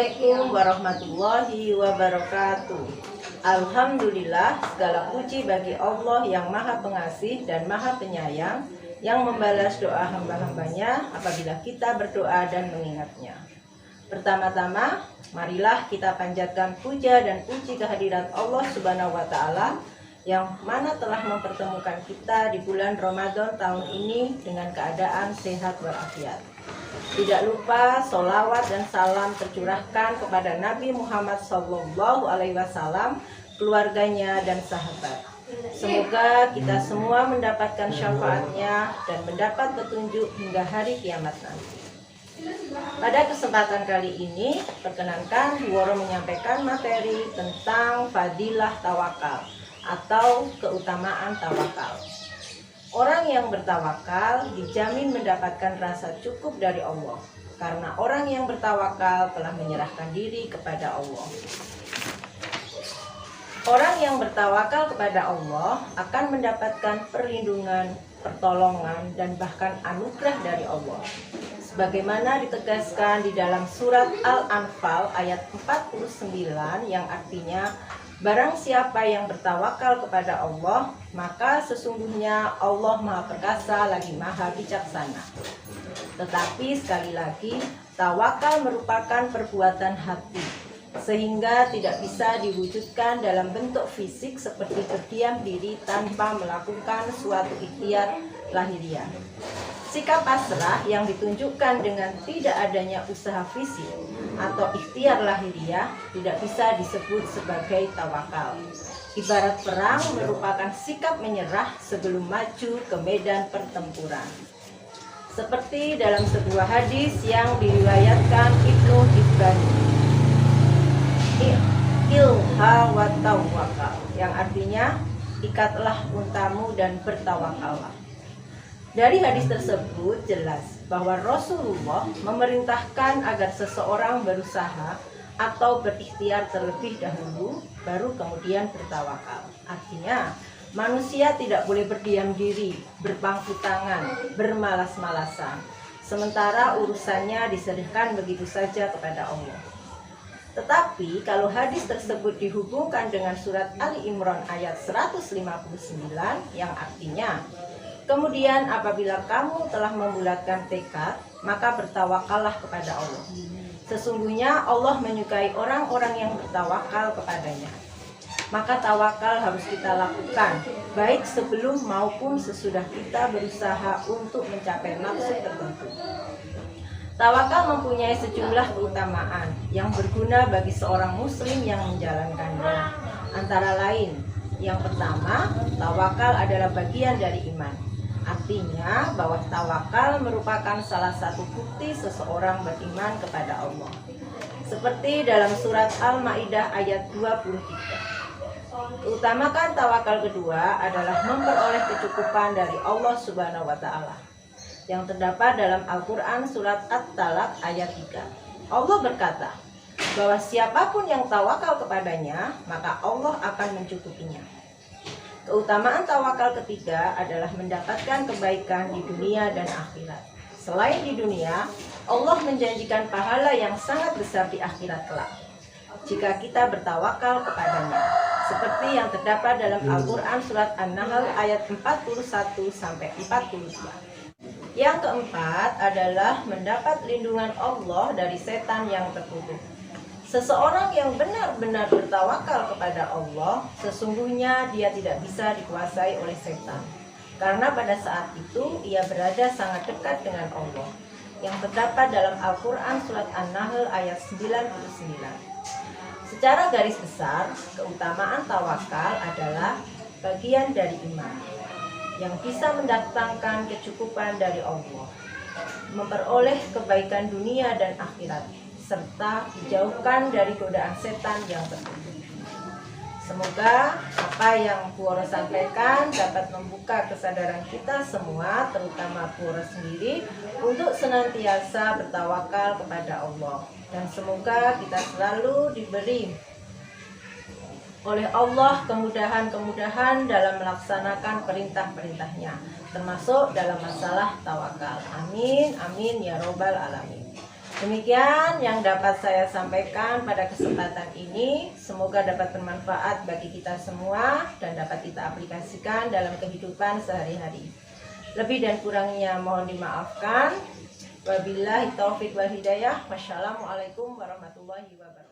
Assalamualaikum warahmatullahi wabarakatuh. Alhamdulillah, segala puji bagi Allah yang maha pengasih dan maha penyayang, yang membalas doa hamba-hambanya apabila kita berdoa dan mengingatnya. Pertama-tama, marilah kita panjatkan puja dan puji kehadirat Allah Subhanahu wa Ta'ala yang mana telah mempertemukan kita di bulan Ramadan tahun ini dengan keadaan sehat walafiat. Tidak lupa sholawat dan salam tercurahkan kepada Nabi Muhammad SAW, keluarganya dan sahabat. Semoga kita semua mendapatkan syafaatnya dan mendapat petunjuk hingga hari kiamat nanti. Pada kesempatan kali ini, perkenankan Woro menyampaikan materi tentang fadilah tawakal atau keutamaan tawakal. Orang yang bertawakal dijamin mendapatkan rasa cukup dari Allah, karena orang yang bertawakal telah menyerahkan diri kepada Allah. Orang yang bertawakal kepada Allah akan mendapatkan perlindungan, pertolongan, dan bahkan anugerah dari Allah. Sebagaimana ditegaskan di dalam surat Al-Anfal ayat 49 yang artinya, barang siapa yang bertawakal kepada Allah, maka sesungguhnya Allah Maha Perkasa lagi Maha Bijaksana. Tetapi sekali lagi, tawakal merupakan perbuatan hati, sehingga tidak bisa diwujudkan dalam bentuk fisik seperti berdiam diri tanpa melakukan suatu ikhtiar lahiriah. Sikap pasrah yang ditunjukkan dengan tidak adanya usaha fisik atau ikhtiar lahiriah tidak bisa disebut sebagai tawakal. Ibarat perang merupakan sikap menyerah sebelum maju ke medan pertempuran. Seperti dalam sebuah hadis yang diriwayatkan Ibnu Hibban, ilha wa tawakal, yang artinya ikatlah untamu dan bertawakallah. Dari hadis tersebut jelas bahwa Rasulullah memerintahkan agar seseorang berusaha atau berikhtiar terlebih dahulu, baru kemudian bertawakal. Artinya, manusia tidak boleh berdiam diri, berpangku tangan, bermalas-malasan, sementara urusannya diserahkan begitu saja kepada Allah. Tetapi kalau hadis tersebut dihubungkan dengan surat Ali Imran ayat 159 yang artinya, kemudian apabila kamu telah membulatkan tekad, maka bertawakallah kepada Allah. Sesungguhnya Allah menyukai orang-orang yang bertawakal kepadanya. Maka tawakal harus kita lakukan, baik sebelum maupun sesudah kita berusaha untuk mencapai maksud tertentu. Tawakal mempunyai sejumlah keutamaan yang berguna bagi seorang muslim yang menjalankannya. Antara lain, yang pertama, tawakal adalah bagian dari iman. Artinya bahwa tawakal merupakan salah satu bukti seseorang beriman kepada Allah. Seperti dalam surat Al-Maidah ayat 23. Utamakan tawakal kedua adalah memperoleh kecukupan dari Allah Subhanahu wa Ta'ala, yang terdapat dalam Al-Quran surat At-Talaq ayat 3. Allah berkata bahwa siapapun yang tawakal kepadanya, maka Allah akan mencukupinya. Keutamaan tawakal ketiga adalah mendapatkan kebaikan di dunia dan akhirat. Selain di dunia, Allah menjanjikan pahala yang sangat besar di akhirat kelak jika kita bertawakal kepadanya, seperti yang terdapat dalam Al-Quran surat An-Nahl ayat 41-42. Yang keempat adalah mendapat lindungan Allah dari setan yang terkutuk. Seseorang yang benar-benar bertawakal kepada Allah, sesungguhnya dia tidak bisa dikuasai oleh setan, karena pada saat itu ia berada sangat dekat dengan Allah, yang terdapat dalam Al-Quran surat An-Nahl ayat 99. Secara garis besar, keutamaan tawakal adalah bagian dari iman yang bisa mendatangkan kecukupan dari Allah, memperoleh kebaikan dunia dan akhirat, serta dijauhkan dari godaan setan yang terkutuk. Semoga apa yang Puoro sampaikan dapat membuka kesadaran kita semua, terutama Puoro sendiri, untuk senantiasa bertawakal kepada Allah. Dan semoga kita selalu diberi oleh Allah kemudahan-kemudahan dalam melaksanakan perintah-perintahnya, termasuk dalam masalah tawakal. Amin, amin, ya robbal alamin. Demikian yang dapat saya sampaikan pada kesempatan ini. Semoga dapat bermanfaat bagi kita semua dan dapat kita aplikasikan dalam kehidupan sehari-hari. Lebih dan kurangnya mohon dimaafkan. Wabillahi taufiq wal hidayah. Wassalamualaikum warahmatullahi wabarakatuh.